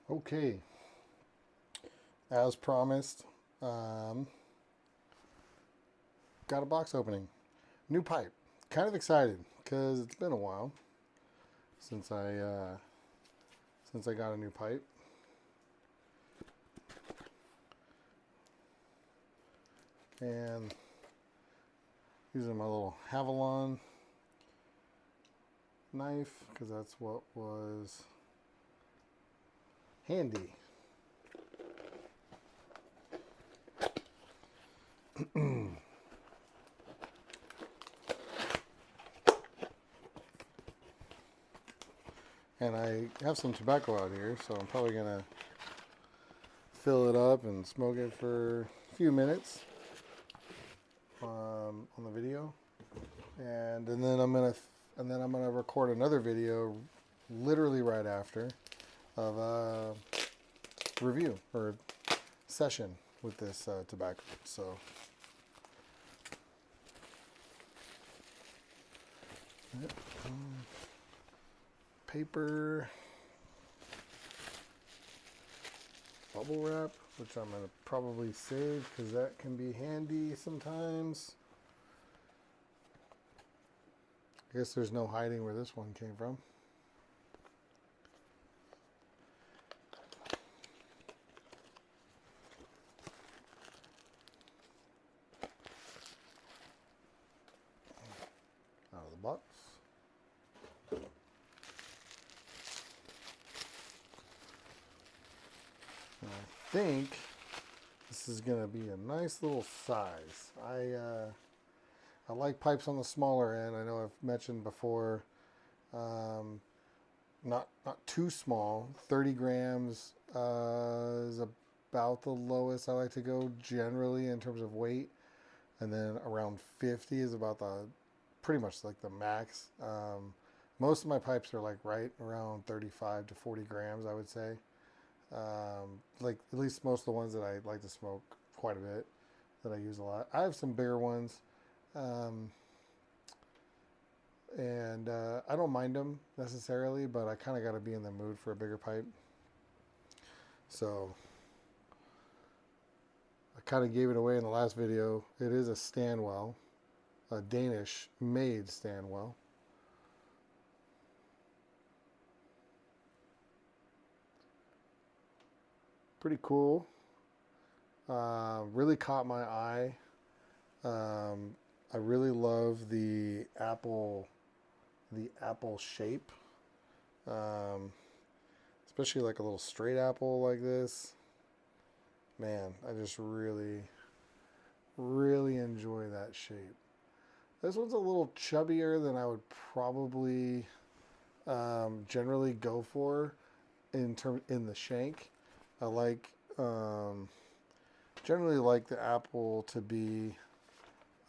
Okay, as promised, um, got a box opening. New pipe. Kind of excited because it's been a while since I got a new pipe, and using my little Havalon knife because that's what was handy. And I have some tobacco out here, so I'm probably gonna fill it up and smoke it for a few minutes on the video, and then I'm gonna record another video, literally right after, of a review or session with this tobacco. So, paper, bubble wrap, which I'm gonna probably save because that can be handy sometimes. I guess there's no hiding where this one came from. Out of the box. And I think this is going to be a nice little size. I like pipes on the smaller end. I know I've mentioned before, not too small. 30 grams is about the lowest I like to go generally in terms of weight, and then around 50 is about the pretty much like the max. Most of my pipes are like right around 35 to 40 grams, I would say. Like at least most of the ones that I like to smoke quite a bit, that I use a lot. I have some bigger ones, um, and I don't mind them necessarily, but I kind of got to be in the mood for a bigger pipe. So I kind of gave it away in the last video. It is a Stanwell, a Danish made Stanwell. Pretty cool. Really caught my eye. I really love the apple shape, um, especially like a little straight apple like this. Man, I just really enjoy that shape. This one's a little chubbier than I would probably generally go for in the shank. I like generally like the apple to be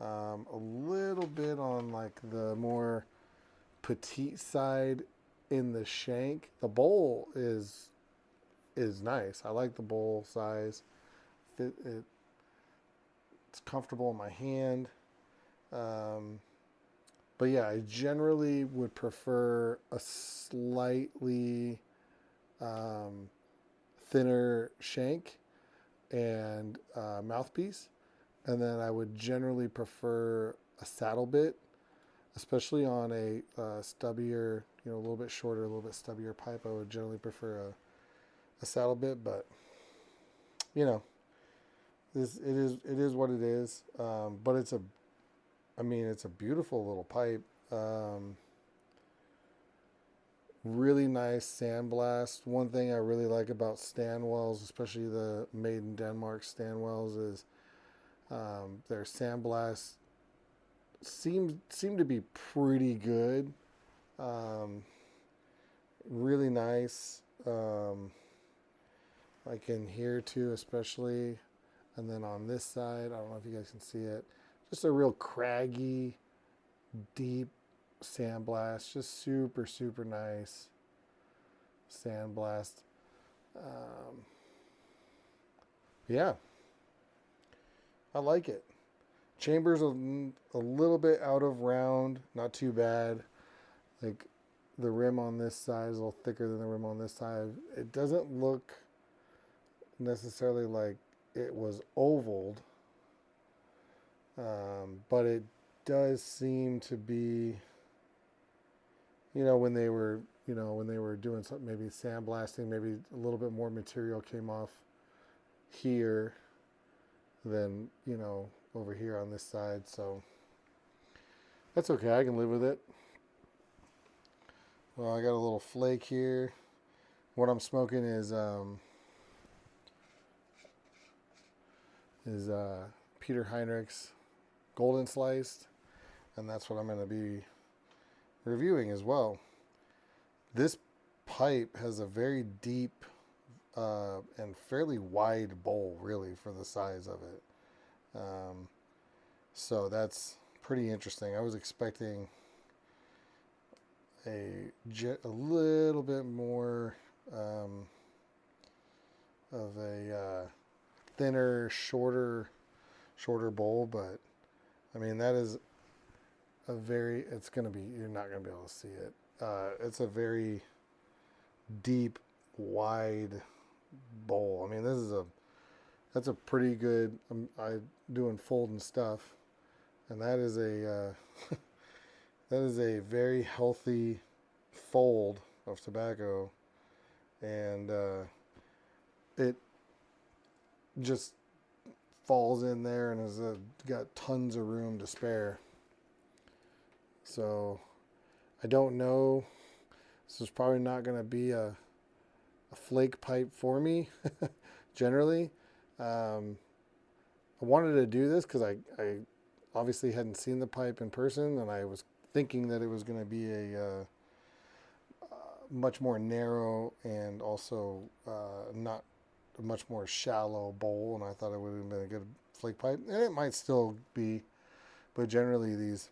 a little bit on like the more petite side in the shank. The bowl is nice. I like the bowl size. It's comfortable in my hand. Um, but yeah, I generally would prefer a slightly um, thinner shank and mouthpiece, and then I would generally prefer a saddle bit, especially on a stubbier, a little bit shorter, a little bit stubbier pipe. I would generally prefer a saddle bit, but you know, it is what it is. But it's a beautiful little pipe. Really nice sandblast. One thing I really like about Stanwells, especially the made in Denmark Stanwells, is their sandblast seem to be pretty good. Um, Really nice. Like in here too, especially, and then on this side, I don't know if you guys can see it. Just a real craggy, deep sandblast. Just super nice sandblast. Um, yeah, I like it. Chambers a little bit out of round, not too bad. Like the rim on this side is a little thicker than the rim on this side. It doesn't look necessarily like it was ovaled, but it does seem to be, when they were, doing something, maybe sandblasting, maybe a little bit more material came off here than, over here on this side. So that's okay. I can live with it. Well, I got a little flake here. What I'm smoking is Peter Heinrich's Golden Sliced, and that's what I'm going to be reviewing as well. This pipe has a very deep and fairly wide bowl, really, for the size of it. So that's pretty interesting. I was expecting a little bit more of a thinner, shorter bowl, but I mean that is it's going to be, you're not going to be able to see it. It's a very deep, wide bowl. I mean, that's a pretty good. I'm doing folding stuff, and that is a that is a very healthy fold of tobacco, and it just falls in there and has got tons of room to spare. So I don't know. This is probably not going to be a flake pipe for me. Generally, I wanted to do this because I obviously hadn't seen the pipe in person, and I was thinking that it was going to be a much more narrow and also not a much more shallow bowl, and I thought it would have been a good flake pipe, and it might still be, but generally these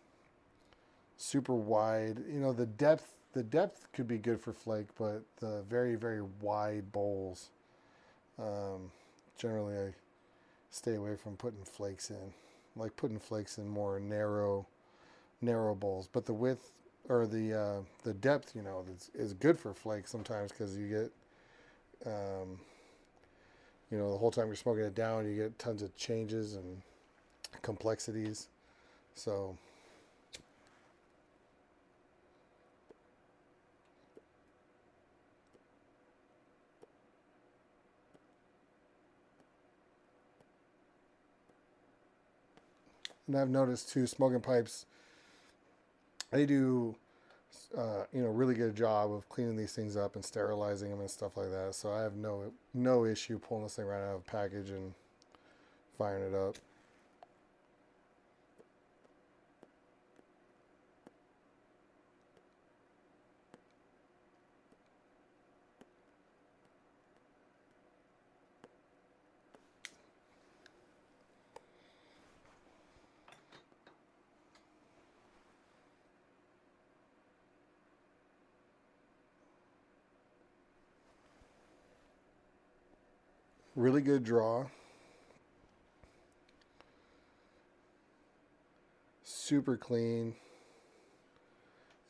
super wide, the depth could be good for flake, but the very, very wide bowls, generally I stay away from putting flakes in. I like putting flakes in more narrow bowls, but the width or the depth, is good for flakes sometimes, because you get, the whole time you're smoking it down, you get tons of changes and complexities. So and I've noticed too, smoking pipes, they do, really good job of cleaning these things up and sterilizing them and stuff like that. So I have no issue pulling this thing right out of a package and firing it up. Really good draw. Super clean.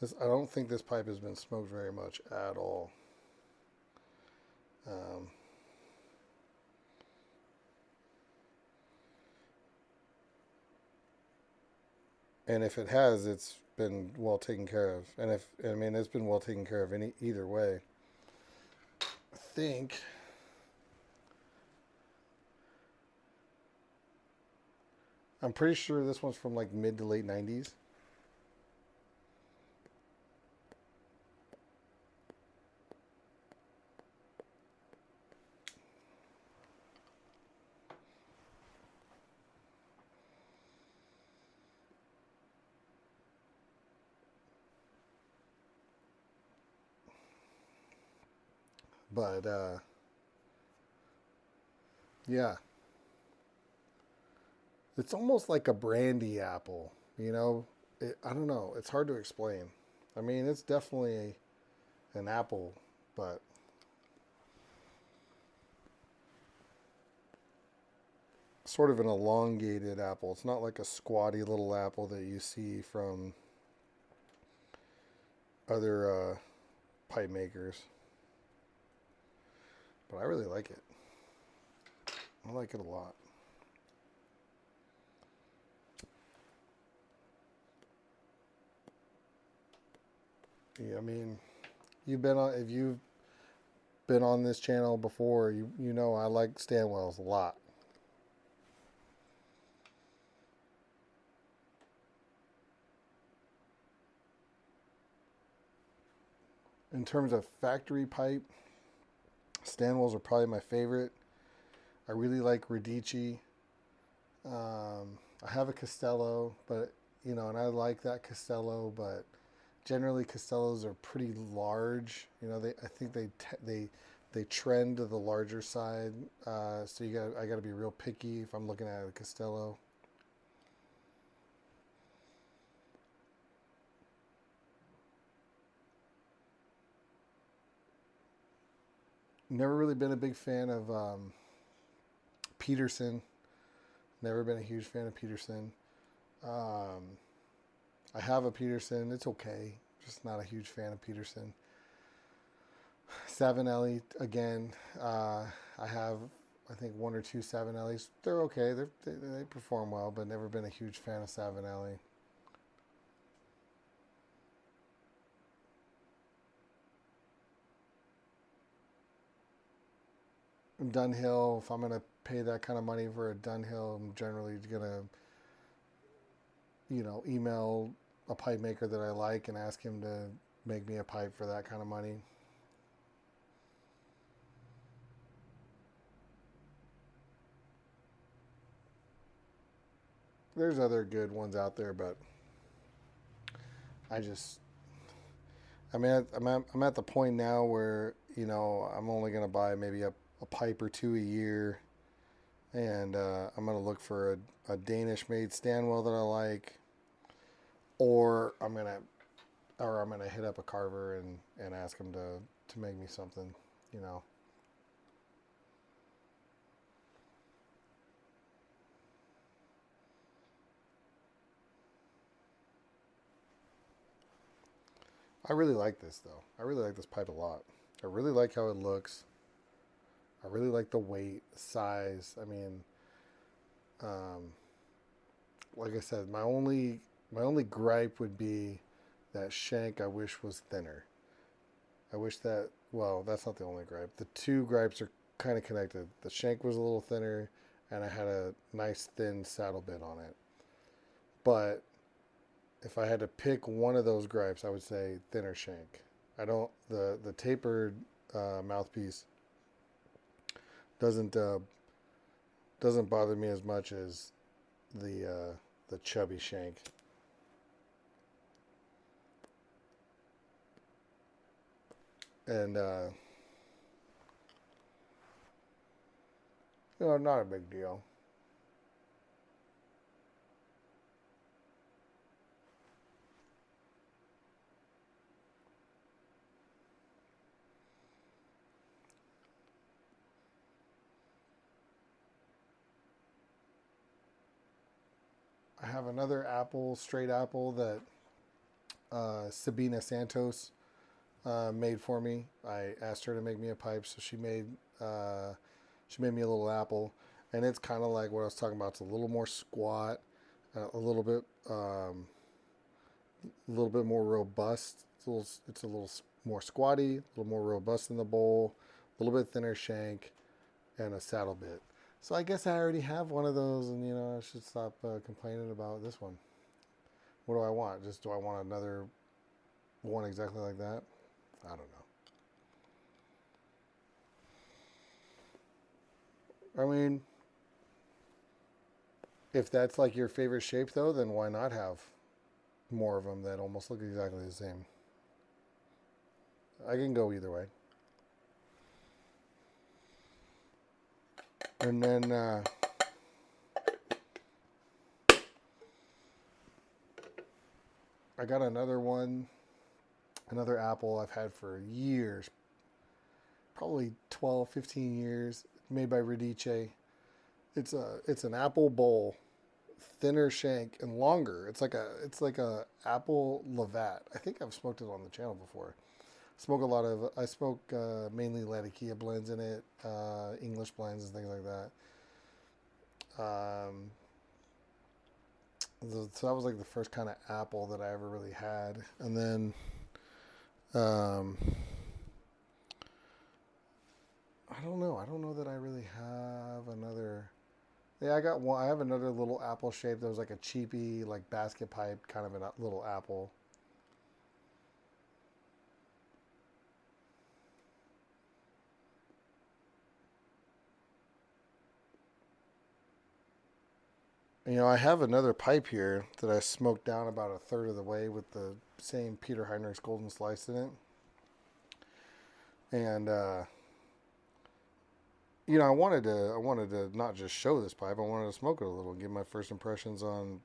I don't think this pipe has been smoked very much at all. And if it has, it's been well taken care of. And it's been well taken care of either way. I think I'm pretty sure this one's from like mid to late 90s. But yeah, it's almost like a brandy apple, I don't know. It's hard to explain. I mean, it's definitely an apple, but sort of an elongated apple. It's not like a squatty little apple that you see from other pipe makers, but I really like it. I like it a lot. Yeah, I mean, if you've been on this channel before, you know I like Stanwells a lot. In terms of factory pipe, Stanwells are probably my favorite. I really like Radici. I have a Castello, but and I like that Castello, but generally Castellos are pretty large. I think they trend to the larger side. So I got to be real picky if I'm looking at a Castello. Never really been a big fan of Peterson. Never been a huge fan of Peterson. Um, I have a Peterson. It's okay. Just not a huge fan of Peterson. Savinelli, again. I have, I think, one or two Savinellis. They're okay. They perform well, but never been a huge fan of Savinelli. Dunhill, if I'm going to pay that kind of money for a Dunhill, I'm generally going to, email a pipe maker that I like and ask him to make me a pipe for that kind of money. There's other good ones out there, but I just, I'm at the point now where, I'm only going to buy maybe a pipe or two a year, and I'm going to look for a Danish made Stanwell that I like, or I'm gonna hit up a carver and ask him to make me something, you know. I really like this though. I really like this pipe a lot. I really like how it looks. I really like the weight, the size. I mean, um, like I said, my only gripe would be that shank. I wish was thinner. I wish that. Well, that's not the only gripe. The two gripes are kind of connected. The shank was a little thinner, and I had a nice thin saddle bit on it. But if I had to pick one of those gripes, I would say thinner shank. I don't the tapered mouthpiece doesn't doesn't bother me as much as the chubby shank. And not a big deal. I have another apple, straight apple that Sabina Santos made for me. I asked her to make me a pipe, so she made me a little apple, and it's kind of like what I was talking about. It's a little more squat, a little bit more robust. It's a little more squatty, a little more robust in the bowl, a little bit thinner shank, and a saddle bit. So I guess I already have one of those, and I should stop complaining about this one. What do I want? Just do I want another one exactly like that? I don't know. I mean, if that's like your favorite shape, though, then why not have more of them that almost look exactly the same? I can go either way. And then I got another apple I've had for years, probably 12, 15 years, made by Radice. It's an apple bowl. thinner shank and longer. It's like a apple Lavat. I think I've smoked it on the channel before. I smoke mainly Latakia blends in it, English blends and things like that. So that was like the first kind of apple that I ever really had, and then um, I don't know. I don't know that I really have another. Yeah, I got one. I have another little apple shape that was like a cheapy, like basket pipe kind of a little apple. I have another pipe here that I smoked down about a third of the way with the same Peter Heinrich's Golden Slice in it. And I wanted to not just show this pipe. I wanted to smoke it a little, give my first impressions on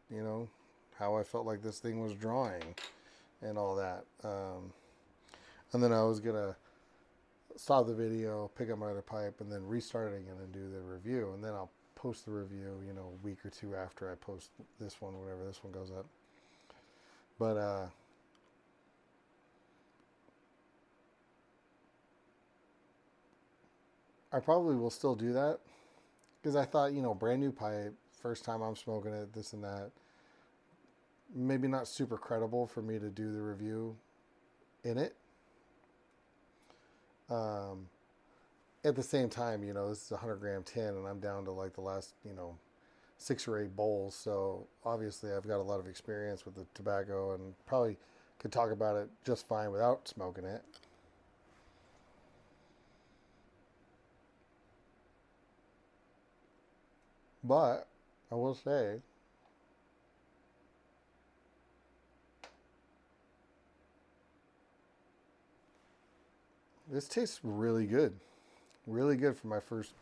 how I felt like this thing was drawing and all that. And then I was gonna stop the video, pick up my other pipe, and then restart it again and do the review. And then I'll post the review, a week or two after I post this one, whenever this one goes up. But I probably will still do that because I thought, brand new pipe, first time I'm smoking it, this and that. Maybe not super credible for me to do the review in it. Um, at the same time, this is a 100-gram tin, and I'm down to like the last, 6 or 8 bowls. So obviously, I've got a lot of experience with the tobacco, and probably could talk about it just fine without smoking it. But I will say, this tastes really good. Really good for my first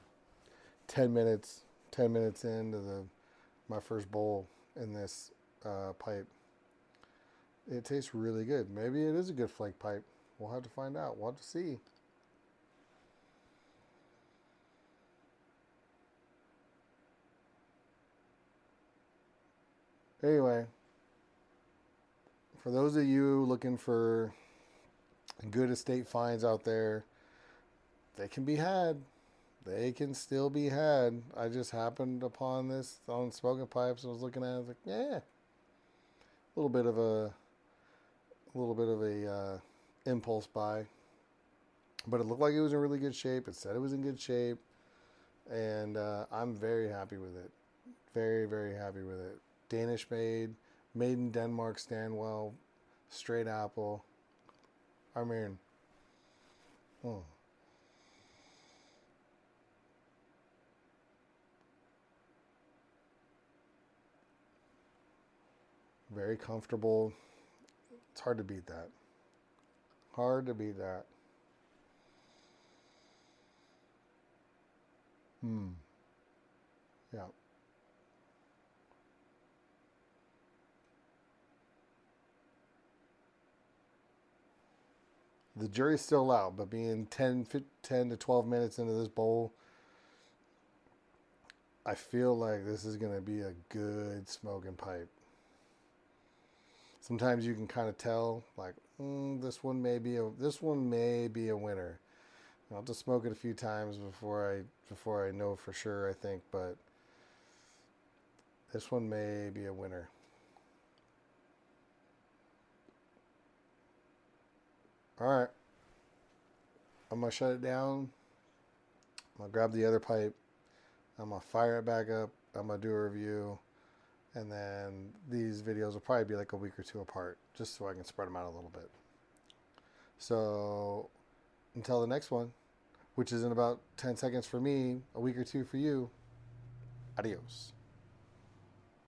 10 minutes, 10 minutes into my first bowl in this pipe. It tastes really good. Maybe it is a good flake pipe. We'll have to find out. We'll have to see. Anyway, for those of you looking for good estate finds out there, they can be had. They can still be had. I just happened upon this on Smoking Pipes. I was looking at it. I was like, yeah, little bit of a, impulse buy, but it looked like it was in really good shape. It said it was in good shape, and I'm very happy with it. Very, very happy with it. Danish made in Denmark Stanwell, straight apple. I mean, oh, very comfortable. It's hard to beat that. Hard to beat that. Hmm. Yeah. The jury's still out, but being 10 to 12 minutes into this bowl, I feel like this is going to be a good smoking pipe. Sometimes you can kind of tell, like, this one may be a winner. I'll have to smoke it a few times before I know for sure. I think, but this one may be a winner. All right, I'm gonna shut it down. I'm gonna grab the other pipe. I'm gonna fire it back up. I'm gonna do a review, and then these videos will probably be like a week or two apart, just so I can spread them out a little bit. So until the next one, which is in about 10 seconds for me, a week or two for you. Adios.